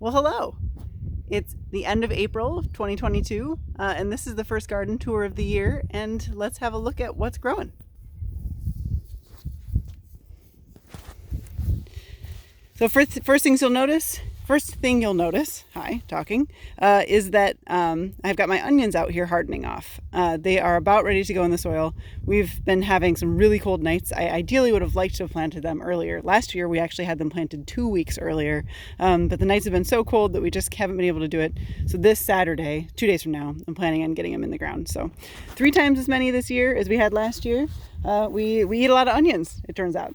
Well, hello. It's the end of April of 2022, and this is the first garden tour of the year, and let's have a look at what's growing. So first thing you'll notice, is that I've got my onions out here hardening off. They are about ready to go in the soil. We've been having some really cold nights. I ideally would have liked to have planted them earlier. Last year we actually had them planted 2 weeks earlier, but the nights have been so cold that we just haven't been able to do it. So this Saturday, 2 days from now, I'm planning on getting them in the ground. So 3 times as many this year as we had last year. We eat a lot of onions, it turns out.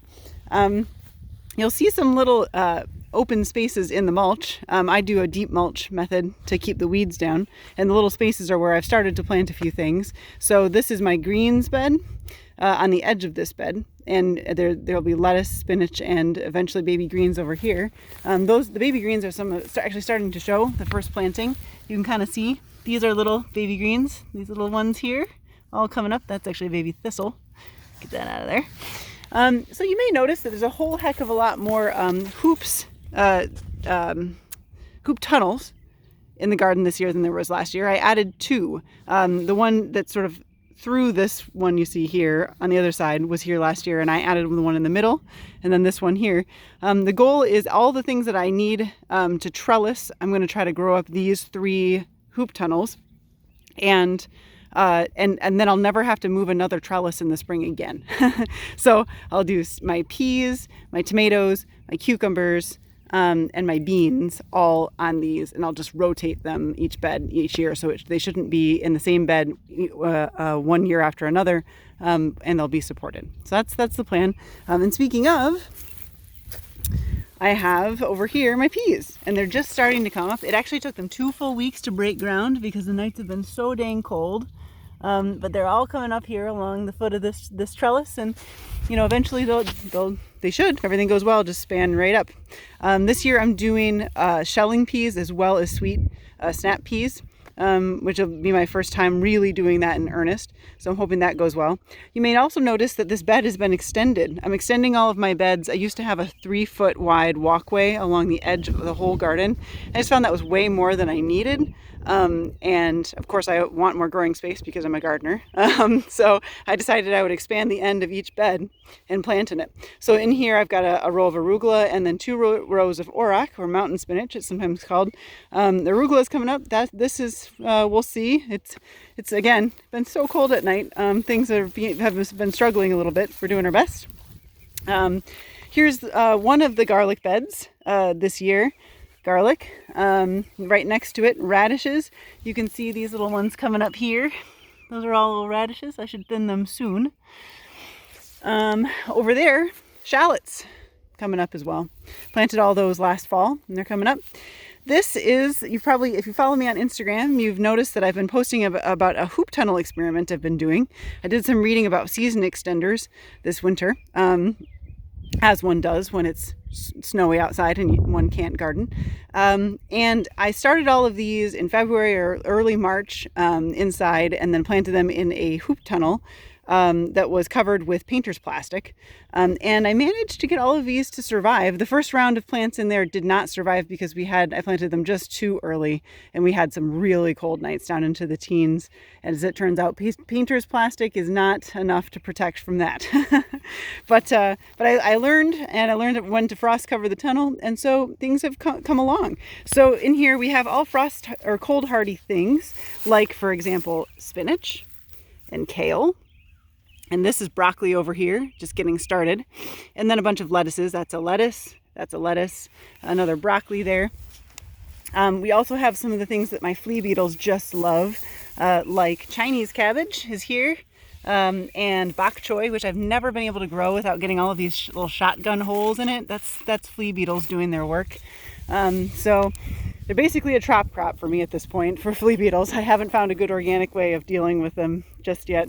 You'll see some little open spaces in the mulch. I do a deep mulch method to keep the weeds down, and the little spaces are where I've started to plant a few things. So this is my greens bed on the edge of this bed, and there'll be lettuce, spinach, and eventually baby greens over here. The baby greens are actually starting to show the first planting. You can kind of see these are little baby greens, these little ones here, all coming up. That's actually a baby thistle. Get that out of there. So you may notice that there's a whole heck of a lot more hoop tunnels in the garden this year than there was last year. I added 2. The one that sort of through this one you see here on the other side was here last year, and I added the one in the middle, and then this one here. The goal is all the things that I need to trellis. I'm going to try to grow up these 3 hoop tunnels, and then I'll never have to move another trellis in the spring again. So I'll do my peas, my tomatoes, my cucumbers, and my beans all on these, and I'll just rotate them each year, so they shouldn't be in the same bed 1 year after another, and they'll be supported. So that's the plan. And speaking of, I have over here my peas, and they're just starting to come up. It actually took them 2 full weeks to break ground because the nights have been so dang cold. But they're all coming up here along the foot of this trellis, and eventually they should, if everything goes well, just span right up. This year I'm doing shelling peas as well as sweet snap peas, which will be my first time really doing that in earnest. So I'm hoping that goes well. You may also notice that this bed has been extended. I'm extending all of my beds. I used to have a 3-foot wide walkway along the edge of the whole garden. I just found that was way more than I needed. And of course I want more growing space because I'm a gardener. So I decided I would expand the end of each bed and plant in it. So in here I've got a row of arugula and then 2 rows of auroch, or mountain spinach it's sometimes called. The arugula is coming up. This is we'll see. It's again been so cold at night. Things have been struggling a little bit. We're doing our best. Here's one of the garlic beds this year. Garlic. Right next to it, radishes. You can see these little ones coming up here. Those are all little radishes. I should thin them soon. Over there, shallots coming up as well. Planted all those last fall, and they're coming up. This is, if you follow me on Instagram, you've noticed that I've been posting about a hoop tunnel experiment I've been doing. I did some reading about season extenders this winter, as one does when it's snowy outside and one can't garden. And I started all of these in February or early March inside, and then planted them in a hoop tunnel that was covered with painter's plastic. And I managed to get all of these to survive. The first round of plants in there did not survive because I planted them just too early, and we had some really cold nights down into the teens. And as it turns out, painter's plastic is not enough to protect from that. But I learned when to frost cover the tunnel, and so things have come along. So in here we have all frost or cold hardy things, like for example spinach and kale. And this is broccoli over here, just getting started. And then a bunch of lettuces. That's a lettuce, another broccoli there. We also have some of the things that my flea beetles just love, like Chinese cabbage is here, and bok choy, which I've never been able to grow without getting all of these little shotgun holes in it. That's flea beetles doing their work. So they're basically a trap crop for me at this point for flea beetles. I haven't found a good organic way of dealing with them just yet.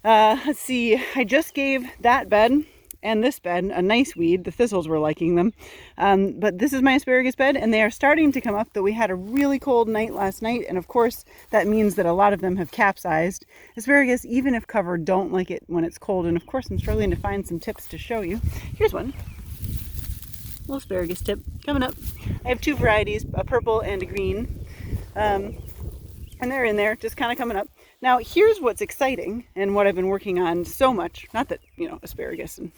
Let's see, I just gave that bed and this bed a nice weed. The thistles were liking them. But this is my asparagus bed, and they are starting to come up, though we had a really cold night last night, and of course that means that a lot of them have capsized. Asparagus, even if covered, don't like it when it's cold, and of course I'm struggling to find some tips to show you. Here's one. little asparagus tip coming up. I have two varieties, a purple and a green. And they're in there, just kind of coming up. Now, here's what's exciting and what I've been working on so much. Not that, asparagus and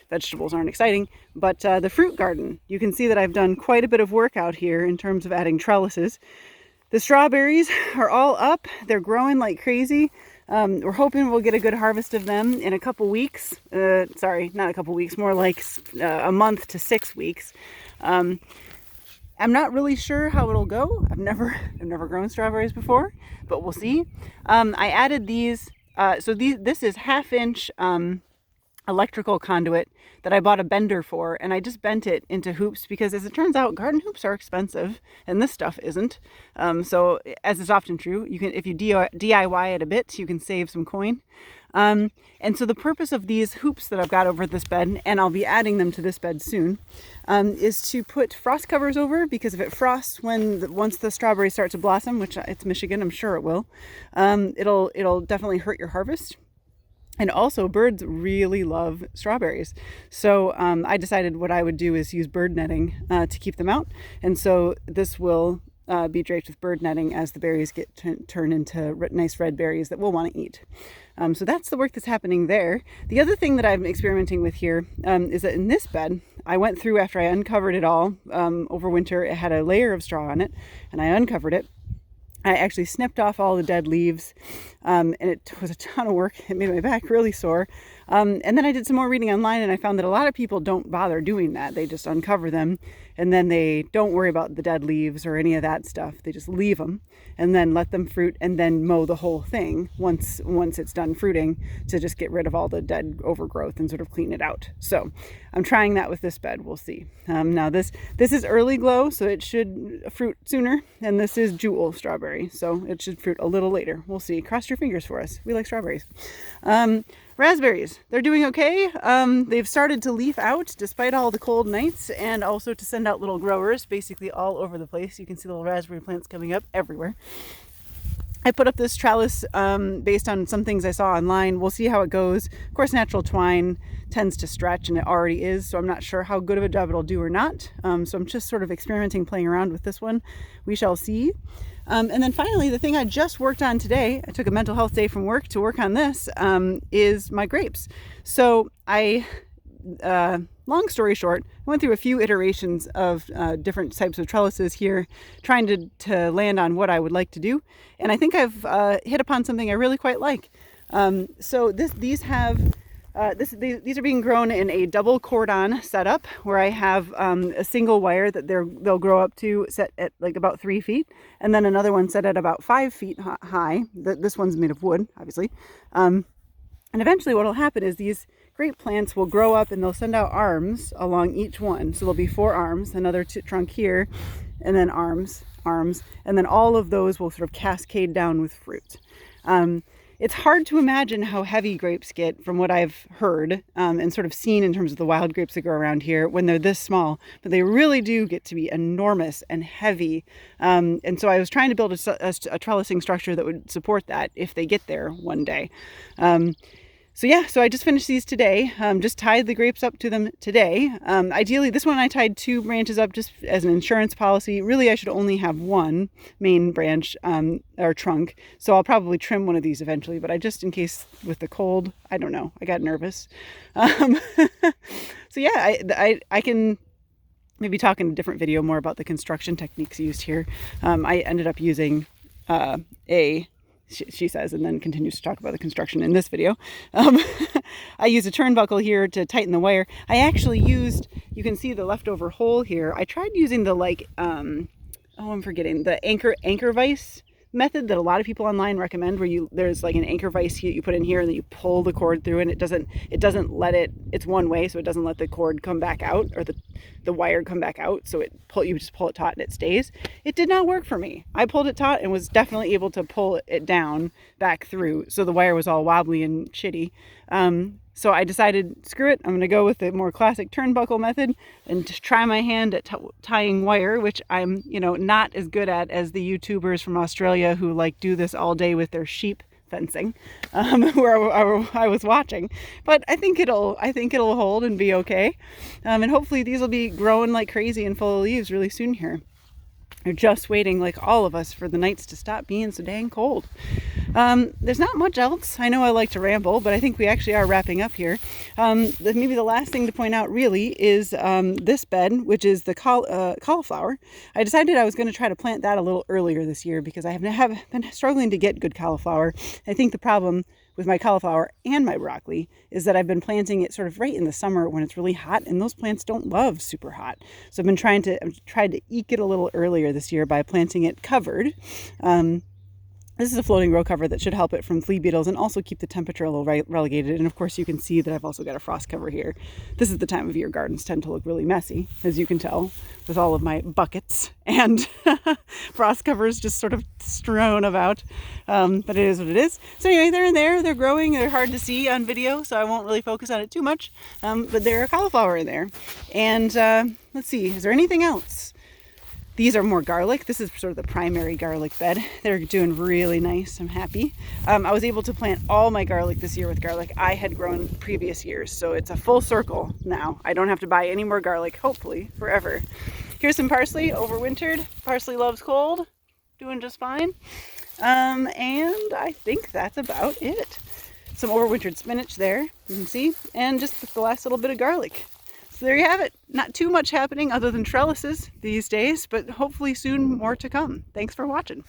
vegetables aren't exciting, but the fruit garden. You can see that I've done quite a bit of work out here in terms of adding trellises. The strawberries are all up. They're growing like crazy. We're hoping we'll get a good harvest of them in a couple weeks. Sorry, not a couple weeks, more like a month to 6 weeks. I'm not really sure how it'll go. I've never grown strawberries before, but we'll see. I added these. This is 1/2 inch electrical conduit that I bought a bender for, and I just bent it into hoops because, as it turns out, garden hoops are expensive, and this stuff isn't. So, as is often true, if you DIY it a bit, you can save some coin. And so the purpose of these hoops that I've got over this bed, and I'll be adding them to this bed soon, is to put frost covers over, because if it frosts once the strawberries start to blossom, which it's Michigan, I'm sure it will, it'll definitely hurt your harvest. And also, birds really love strawberries. So I decided what I would do is use bird netting to keep them out. And so this will be draped with bird netting as the berries get turned into nice red berries that we'll want to eat. So that's the work that's happening there. The other thing that I'm experimenting with here is that in this bed, I went through after I uncovered it all over winter. It had a layer of straw on it, and I uncovered it. I actually snipped off all the dead leaves, and it was a ton of work. It made my back really sore. And then I did some more reading online, and I found that a lot of people don't bother doing that. They just uncover them, and then they don't worry about the dead leaves or any of that stuff. They just leave them and then let them fruit, and then mow the whole thing once it's done fruiting, to just get rid of all the dead overgrowth and sort of clean it out. So I'm trying that with this bed. We'll see. Now this is early glow, so it should fruit sooner, and this is jewel strawberry, so it should fruit a little later. We'll see. Cross your fingers for us. We like strawberries. Raspberries, they're doing okay. They've started to leaf out despite all the cold nights, and also to send out little growers basically all over the place. You can see little raspberry plants coming up everywhere. I put up this trellis based on some things I saw online. We'll see how it goes. Of course, natural twine tends to stretch, and it already is, so I'm not sure how good of a job it'll do or not. So I'm just sort of experimenting, playing around with this one. We shall see. And then finally, the thing I just worked on today, I took a mental health day from work to work on this, is my grapes. So long story short, I went through a few iterations of different types of trellises here, trying to land on what I would like to do. And I think I've hit upon something I really quite like. So these are being grown in a double cordon setup, where I have a single wire that they'll grow up to, set at like about 3 feet, and then another one set at about 5 feet high. This one's made of wood, obviously. And eventually what will happen is these grape plants will grow up, and they'll send out arms along each one. So there'll be 4 arms, another trunk here, and then arms, and then all of those will sort of cascade down with fruit. It's hard to imagine how heavy grapes get, from what I've heard and sort of seen in terms of the wild grapes that grow around here, when they're this small, but they really do get to be enormous and heavy. And so I was trying to build a trellising structure that would support that if they get there one day. So I just finished these today, just tied the grapes up to them today. Ideally, this one I tied 2 branches up just as an insurance policy. Really, I should only have 1 main branch or trunk, so I'll probably trim one of these eventually, but I just, in case with the cold, I don't know, I got nervous. So yeah, I can maybe talk in a different video more about the construction techniques used here. I ended up using she says, and then continues to talk about the construction in this video. I used a turnbuckle here to tighten the wire. I actually used, you can see the leftover hole here. I tried using the I'm forgetting, the anchor vise method that a lot of people online recommend, where there's like an anchor vise you put in here, and then you pull the cord through, and it doesn't let it's one way, so it doesn't let the cord come back out, or the wire come back out, so you just pull it taut and it stays. It did not work for me. I pulled it taut and was definitely able to pull it down back through, so the wire was all wobbly and shitty. So I decided, screw it, I'm going to go with the more classic turnbuckle method and just try my hand at tying wire, which I'm, not as good at as the YouTubers from Australia who do this all day with their sheep fencing where I was watching, but I think it'll hold and be okay. And hopefully these will be growing like crazy and full of leaves really soon here. They're just waiting, like all of us, for the nights to stop being so dang cold. There's not much else. I know I like to ramble, but I think we actually are wrapping up here. Maybe the last thing to point out really is this bed, which is the cauliflower. I decided I was going to try to plant that a little earlier this year because I have been struggling to get good cauliflower. I think the problem with my cauliflower and my broccoli is that I've been planting it sort of right in the summer when it's really hot, and those plants don't love super hot. So I've tried to eke it a little earlier this year by planting it covered. This is a floating row cover that should help it from flea beetles and also keep the temperature a little relegated. And of course you can see that I've also got a frost cover here. This is the time of year gardens tend to look really messy, as you can tell, with all of my buckets and frost covers just sort of strewn about. But it is what it is. So anyway, they're in there, they're growing, they're hard to see on video, so I won't really focus on it too much. But there's a cauliflower in there. And let's see, is there anything else? These are more garlic. This is sort of the primary garlic bed. They're doing really nice. I'm happy. I was able to plant all my garlic this year with garlic I had grown previous years. So it's a full circle now. I don't have to buy any more garlic, hopefully, forever. Here's some parsley, overwintered. Parsley loves cold. Doing just fine. And I think that's about it. Some overwintered spinach there, you can see. And just the last little bit of garlic. So there you have it. Not too much happening other than trellises these days, but hopefully soon more to come. Thanks for watching.